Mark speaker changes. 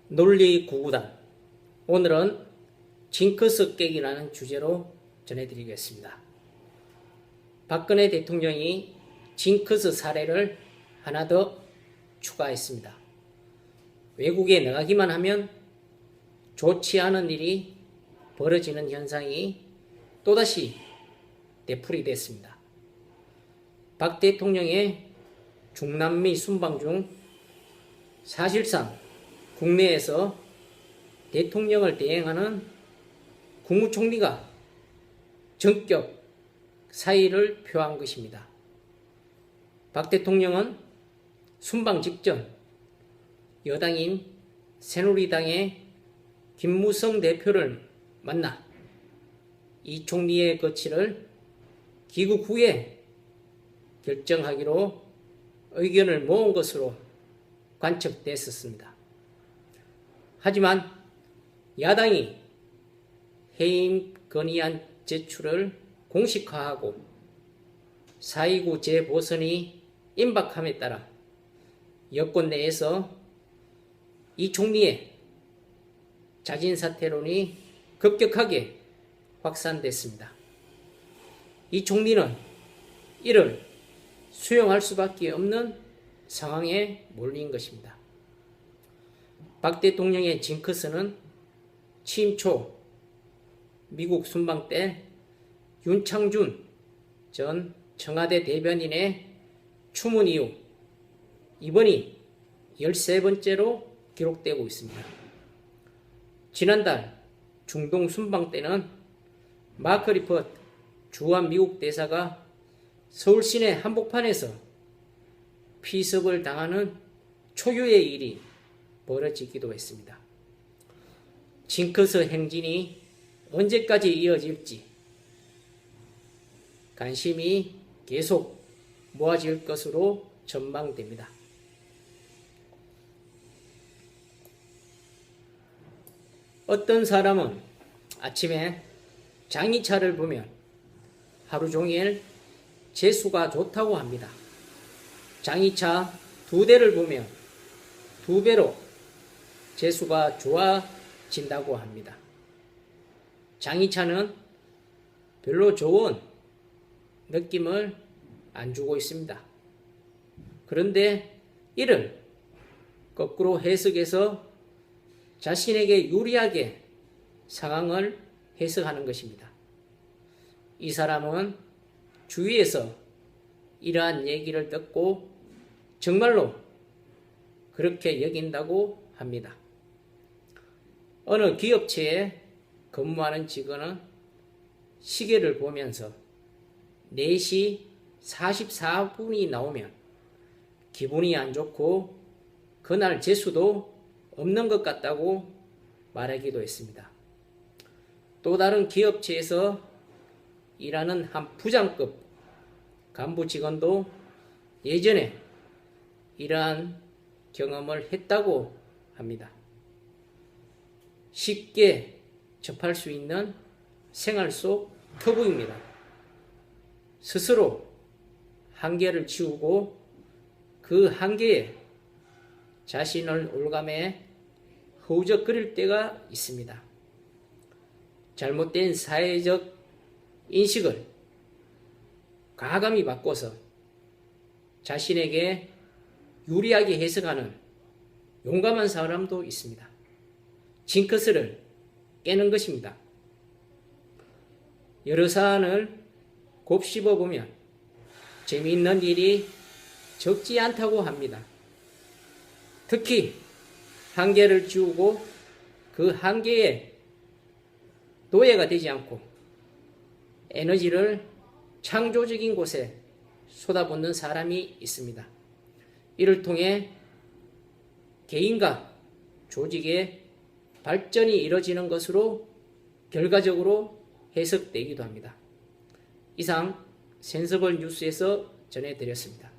Speaker 1: 논리구구단. 오늘은 징크스 깨기라는 주제로 전해드리겠습니다. 박근혜 대통령이 징크스 사례를 하나 더 추가했습니다. 외국에 나가기만 하면 좋지 않은 일이 벌어지는 현상이 또다시 되풀이됐습니다. 박 대통령의 중남미 순방 중 사실상 국내에서 대통령을 대행하는 국무총리가 전격 사의를 표한 것입니다. 박 대통령은 순방 직전 여당인 새누리당의 김무성 대표를 만나 이 총리의 거취를 귀국 후에 결정하기로 의견을 모은 것으로 관측됐었습니다. 하지만 야당이 해임 건의안 제출을 공식화하고 4.29 재보선이 임박함에 따라 여권 내에서 이 총리의 자진사퇴론이 급격하게 확산됐습니다. 이 총리는 이를 수용할 수밖에 없는 상황에 몰린 것입니다. 박 대통령의 징크스는 취임 초 미국 순방 때 윤창준 전 청와대 대변인의 추문 이후 이번이 13번째로 기록되고 있습니다. 지난달 중동 순방 때는 마크 리퍼트 주한 미국 대사가 서울 시내 한복판에서 피습을 당하는 초유의 일이 벌어지기도 했습니다. 징크스 행진이 언제까지 이어질지 관심이 계속 모아질 것으로 전망됩니다. 어떤 사람은 아침에 장이차를 보면 하루 종일 재수가 좋다고 합니다. 장이차 2대를 보면 2배로 재수가 좋아진다고 합니다. 장이차는 별로 좋은 느낌을 안 주고 있습니다. 그런데 이를 거꾸로 해석해서 자신에게 유리하게 상황을 해석하는 것입니다. 이 사람은 주위에서 이러한 얘기를 듣고 정말로 그렇게 여긴다고 합니다. 어느 기업체에 근무하는 직원은 시계를 보면서 4시 44분이 나오면 기분이 안 좋고 그날 재수도 없는 것 같다고 말하기도 했습니다. 또 다른 기업체에서 일하는 한 부장급 간부 직원도 예전에 이러한 경험을 했다고 합니다. 쉽게 접할 수 있는 생활 속 터부입니다. 스스로 한계를 지우고 그 한계에 자신을 올감해 허우적거릴 때가 있습니다. 잘못된 사회적 인식을 과감히 바꿔서 자신에게 유리하게 해석하는 용감한 사람도 있습니다. 징크스를 깨는 것입니다. 여러 사안을 곱씹어 보면 재미있는 일이 적지 않다고 합니다. 특히 한계를 지우고 그 한계에 노예가 되지 않고 에너지를 창조적인 곳에 쏟아붓는 사람이 있습니다. 이를 통해 개인과 조직의 발전이 이뤄지는 것으로 결과적으로 해석되기도 합니다. 이상 센서블 뉴스에서 전해드렸습니다.